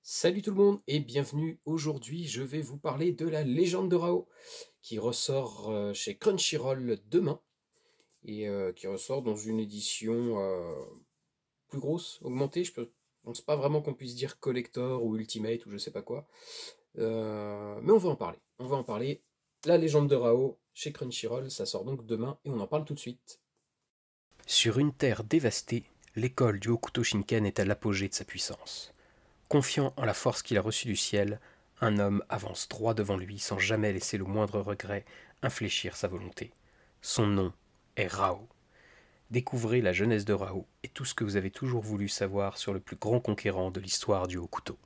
Salut tout le monde et bienvenue. Aujourd'hui, je vais vous parler de la légende de Rao qui ressort chez Crunchyroll demain et qui ressort dans une édition plus grosse, augmentée. Je pense pas vraiment qu'on puisse dire collector ou ultimate ou je sais pas quoi. Mais on va en parler. On va en parler. La légende de Rao chez Crunchyroll, ça sort donc demain et on en parle tout de suite. Sur une terre dévastée, l'école du Hokuto Shinken est à l'apogée de sa puissance. Confiant en la force qu'il a reçue du ciel, un homme avance droit devant lui sans jamais laisser le moindre regret infléchir sa volonté. Son nom est Rao. Découvrez la jeunesse de Rao et tout ce que vous avez toujours voulu savoir sur le plus grand conquérant de l'histoire du Hokuto.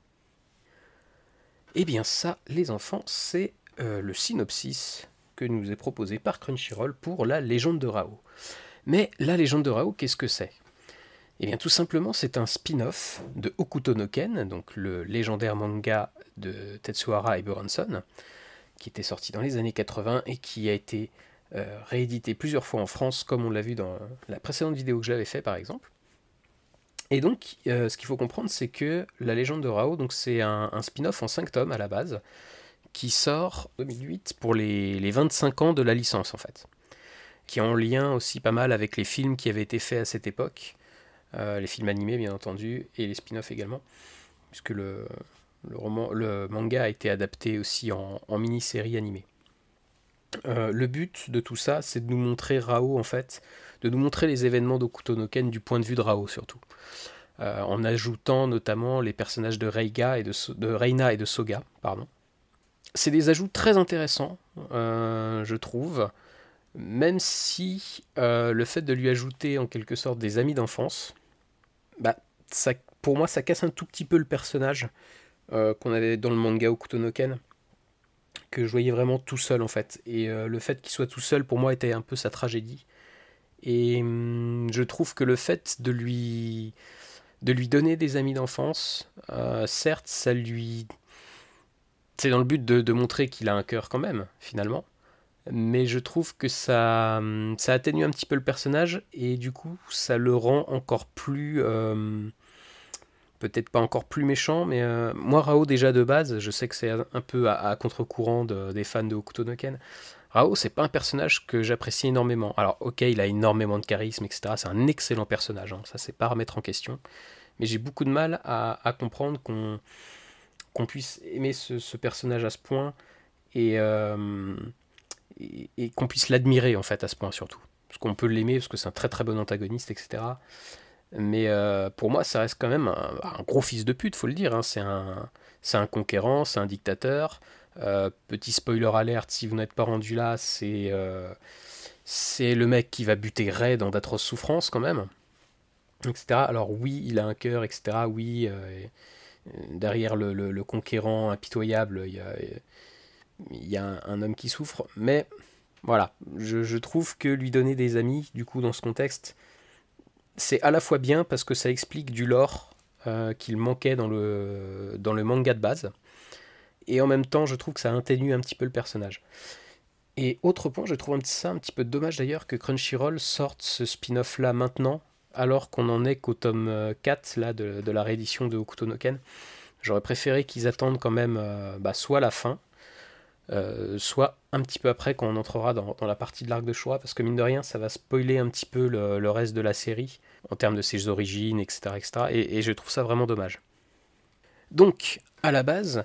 Eh bien ça, les enfants, c'est le synopsis que nous est proposé par Crunchyroll pour la légende de Rao. Mais la légende de Rao, qu'est-ce que c'est? Eh bien tout simplement c'est un spin-off de Hokuto no Ken, donc le légendaire manga de Tetsuhara et Buronson, qui était sorti dans les années 80 et qui a été réédité plusieurs fois en France, comme on l'a vu dans la précédente vidéo que j'avais fait par exemple. Et donc ce qu'il faut comprendre c'est que la légende de Rao, donc c'est un spin-off en 5 tomes à la base, qui sort en 2008 pour les 25 ans de la licence en fait, qui est en lien aussi pas mal avec les films qui avaient été faits à cette époque. Les films animés bien entendu, et les spin-offs également, puisque le manga a été adapté aussi en mini-série animée. Le but de tout ça, c'est de nous montrer Rao en fait, de nous montrer les événements d'Hokuto no Ken du point de vue de Rao surtout, en ajoutant notamment les personnages de Reina et de Soga, pardon. C'est des ajouts très intéressants, je trouve, même si le fait de lui ajouter en quelque sorte des amis d'enfance, bah, ça, pour moi, ça casse un tout petit peu le personnage qu'on avait dans le manga Hokuto no Ken, que je voyais vraiment tout seul en fait. Et le fait qu'il soit tout seul, pour moi, était un peu sa tragédie. Et je trouve que le fait de lui donner des amis d'enfance, certes, ça lui. C'est dans le but de montrer qu'il a un cœur quand même, finalement. Mais je trouve que ça atténue un petit peu le personnage et du coup, ça le rend encore plus. Peut-être pas encore plus méchant, mais moi, Rao, déjà de base, je sais que c'est un peu à contre-courant des fans de Hokuto no Ken. Rao, c'est pas un personnage que j'apprécie énormément. Alors, ok, il a énormément de charisme, etc. C'est un excellent personnage, hein. Ça, c'est pas à remettre en question. Mais j'ai beaucoup de mal à comprendre qu'on puisse aimer ce personnage à ce point et, et qu'on puisse l'admirer, en fait, à ce point surtout. Parce qu'on peut l'aimer, parce que c'est un très très bon antagoniste, etc. Mais pour moi, ça reste quand même un gros fils de pute, faut le dire, hein. C'est un conquérant, c'est un dictateur. Petit spoiler alerte, si vous n'êtes pas rendu là, c'est le mec qui va buter Ray dans d'atroces souffrances quand même, etc. Alors oui, il a un cœur, etc. Oui, derrière le conquérant impitoyable, il y a un homme qui souffre. Mais voilà, je trouve que lui donner des amis, du coup, dans ce contexte, c'est à la fois bien parce que ça explique du lore qu'il manquait dans le manga de base, et en même temps, je trouve que ça atténue un petit peu le personnage. Et autre point, je trouve ça un petit peu dommage d'ailleurs que Crunchyroll sorte ce spin-off là maintenant, alors qu'on en est qu'au tome 4 là, de la réédition de Hokuto no Ken. J'aurais préféré qu'ils attendent quand même soit la fin, soit un petit peu après quand on entrera dans la partie de l'arc de Showa, parce que mine de rien, ça va spoiler un petit peu le reste de la série, en termes de ses origines, etc. etc. Et je trouve ça vraiment dommage. Donc, à la base,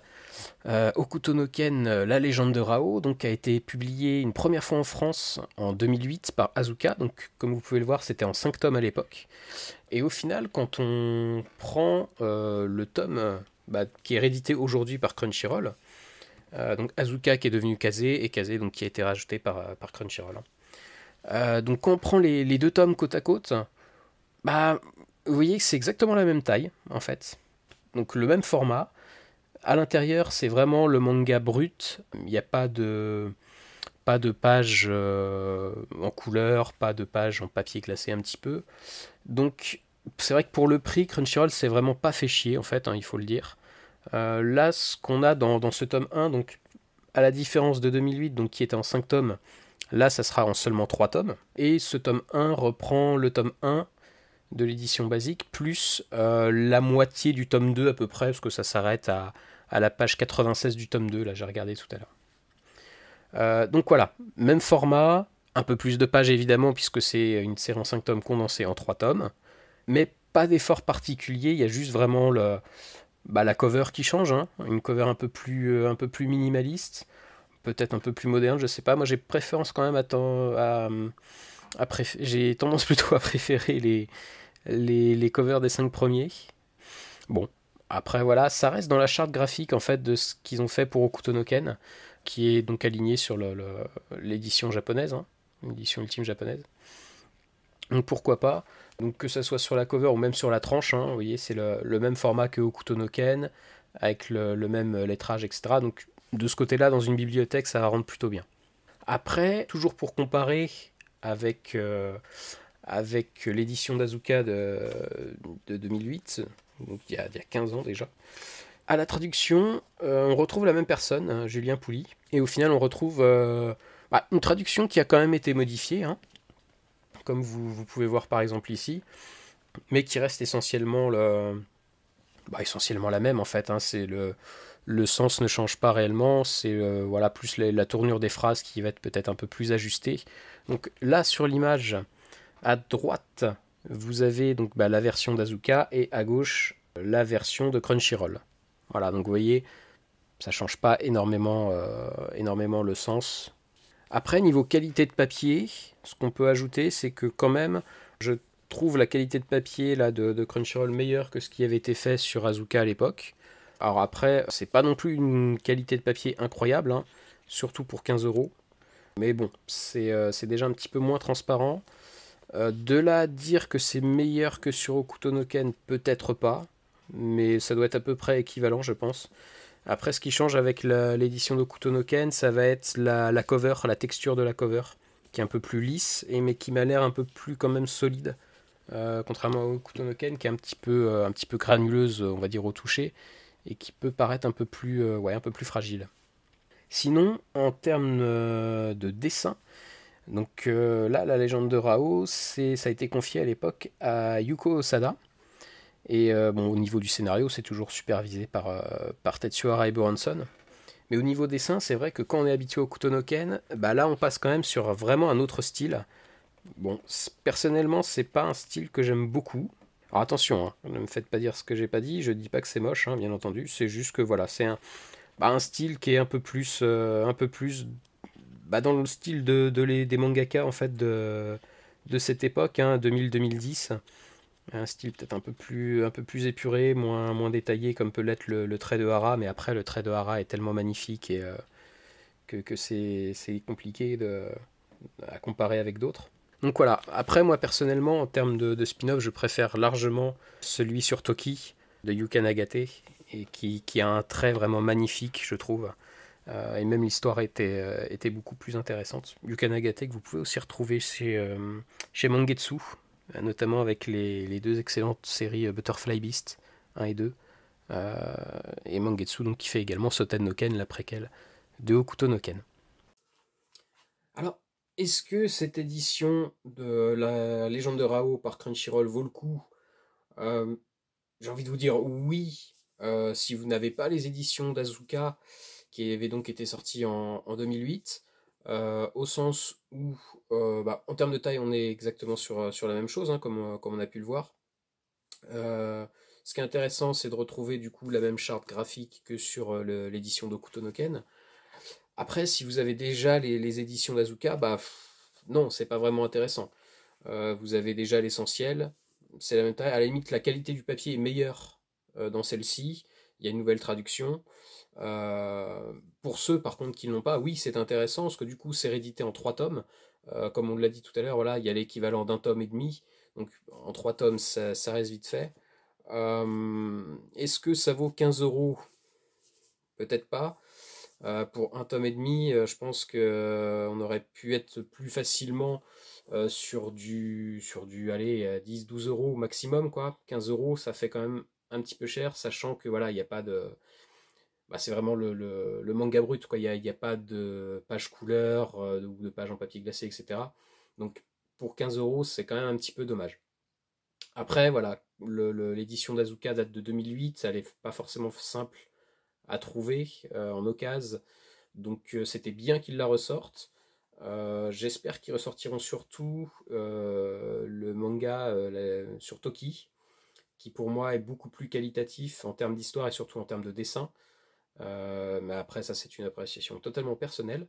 Hokuto no Ken, la légende de Rao, donc, a été publié une première fois en France en 2008 par Azuka. Donc, comme vous pouvez le voir, c'était en 5 tomes à l'époque. Et au final, quand on prend le tome qui est réédité aujourd'hui par Crunchyroll, donc Azuka qui est devenu Kaze, et Kaze donc, qui a été rajouté par Crunchyroll, hein. Donc quand on prend les deux tomes côte à côte, bah, vous voyez que c'est exactement la même taille, en fait. Donc le même format. À l'intérieur, c'est vraiment le manga brut. Il n'y a pas de page en couleur, pas de page en papier glacé un petit peu. Donc c'est vrai que pour le prix, Crunchyroll c'est vraiment pas fait chier, en fait, hein, il faut le dire. Là, ce qu'on a dans ce tome 1, donc à la différence de 2008, donc qui était en 5 tomes, là ça sera en seulement 3 tomes. Et ce tome 1 reprend le tome 1 de l'édition basique, plus la moitié du tome 2 à peu près, parce que ça s'arrête à la page 96 du tome 2, là j'ai regardé tout à l'heure. Donc voilà, même format, un peu plus de pages évidemment, puisque c'est une série en 5 tomes condensée en 3 tomes, mais pas d'effort particulier, il y a juste vraiment la cover qui change, hein, une cover un peu plus minimaliste, peut-être un peu plus moderne, je sais pas. Moi j'ai préférence quand même j'ai tendance plutôt à préférer les covers des 5 premiers. Bon, après voilà, ça reste dans la charte graphique en fait de ce qu'ils ont fait pour Hokuto no Ken, qui est donc aligné sur l'édition japonaise, hein, l'édition ultime japonaise. Donc pourquoi pas. Donc que ça soit sur la cover ou même sur la tranche, hein, vous voyez, c'est le même format que Hokuto no Ken, avec le même lettrage, etc. Donc de ce côté-là, dans une bibliothèque, ça va rendre plutôt bien. Après, toujours pour comparer avec, avec l'édition d'Azuka de 2008, donc il y a 15 ans déjà, à la traduction, on retrouve la même personne, hein, Julien Pouly, et au final on retrouve une traduction qui a quand même été modifiée, hein, comme vous pouvez voir par exemple ici, mais qui reste essentiellement, essentiellement la même en fait. Hein, c'est le sens ne change pas réellement, c'est voilà, plus la tournure des phrases qui va être peut-être un peu plus ajustée. Donc là sur l'image, à droite, vous avez donc la version d'Azuka et à gauche la version de Crunchyroll. Voilà, donc vous voyez, ça change pas énormément le sens. Après, niveau qualité de papier, ce qu'on peut ajouter, c'est que quand même, je trouve la qualité de papier là, de Crunchyroll meilleure que ce qui avait été fait sur Azuka à l'époque. Alors après, c'est pas non plus une qualité de papier incroyable, hein, surtout pour 15 euros. Mais bon, c'est déjà un petit peu moins transparent. De là à dire que c'est meilleur que sur Hokuto no Ken, peut-être pas. Mais ça doit être à peu près équivalent, je pense. Après, ce qui change avec l'édition d'Hokuto no Ken, ça va être la cover, la texture de la cover, qui est un peu plus lisse, mais qui m'a l'air un peu plus quand même solide. Contrairement à Hokuto no Ken, qui est un petit peu granuleuse, on va dire, au toucher, et qui peut paraître un peu plus fragile. Sinon, en termes de dessin, donc là, la légende de Rao, ça a été confié à l'époque à Yuko Osada. Et au niveau du scénario, c'est toujours supervisé par Tetsuo Ara et Buronson. Mais au niveau dessin, c'est vrai que quand on est habitué au Kutonoken, là on passe quand même sur vraiment un autre style. Bon, personnellement, c'est pas un style que j'aime beaucoup. Alors attention, hein, ne me faites pas dire ce que j'ai pas dit, je dis pas que c'est moche, hein, bien entendu, c'est juste que voilà, c'est un style qui est un peu plus dans le style des mangaka en fait de cette époque, hein, 2000-2010. Un style peut-être un peu plus épuré, moins détaillé comme peut l'être le trait de Hara, mais après le trait de Hara est tellement magnifique que c'est compliqué à comparer avec d'autres. Donc voilà, après moi personnellement en termes de spin-off, je préfère largement celui sur Toki de Yuka Nagate, et qui a un trait vraiment magnifique je trouve. Et même l'histoire était beaucoup plus intéressante. Yuka Nagate que vous pouvez aussi retrouver chez Mangetsu, notamment avec les deux excellentes séries Butterfly Beast 1 et 2, et Mangetsu donc, qui fait également Soten no Ken, la préquelle de Hokuto no Ken. Alors, est-ce que cette édition de la Légende de Rao par Crunchyroll vaut le coup? Euh, j'ai envie de vous dire oui, si vous n'avez pas les éditions d'Azuka, qui avaient donc été sorties en 2008, au sens où, en termes de taille, on est exactement sur la même chose, hein, comme on a pu le voir. Ce qui est intéressant, c'est de retrouver du coup la même charte graphique que sur l'édition d'Hokuto no Ken. Après, si vous avez déjà les éditions d'Azuka, non, c'est pas vraiment intéressant. Vous avez déjà l'essentiel, c'est la même taille. À la limite, la qualité du papier est meilleure dans celle-ci. Il y a une nouvelle traduction. Pour ceux, par contre, qui ne l'ont pas, oui, c'est intéressant, parce que du coup, c'est réédité en 3 tomes. Comme on l'a dit tout à l'heure, voilà, il y a l'équivalent d'un tome et demi. Donc, en 3 tomes, ça reste vite fait. Est-ce que ça vaut 15 euros? Peut-être pas. Pour un tome et demi, je pense qu'on aurait pu être plus facilement sur du allez, 10-12 euros au maximum, quoi. 15 euros, ça fait quand même un petit peu cher, sachant que voilà, il n'y a pas de. C'est vraiment le manga brut, quoi. Il y a pas de page couleur ou de page en papier glacé, etc. Donc pour 15 euros, c'est quand même un petit peu dommage. Après, voilà, l'édition d'Azuka date de 2008, ça n'est pas forcément simple à trouver en occasion, donc c'était bien qu'ils la ressortent. J'espère qu'ils ressortiront surtout le manga sur Toki, qui pour moi est beaucoup plus qualitatif en termes d'histoire et surtout en termes de dessin. Mais après, ça c'est une appréciation totalement personnelle.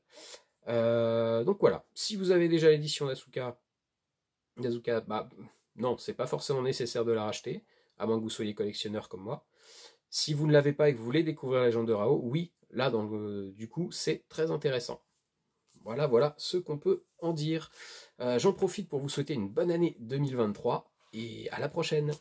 Donc voilà, si vous avez déjà l'édition d'Azuka, bah non, c'est pas forcément nécessaire de la racheter, à moins que vous soyez collectionneur comme moi. Si vous ne l'avez pas et que vous voulez découvrir la légende de Rao, oui, là, du coup, c'est très intéressant. Voilà ce qu'on peut en dire. J'en profite pour vous souhaiter une bonne année 2023 et à la prochaine.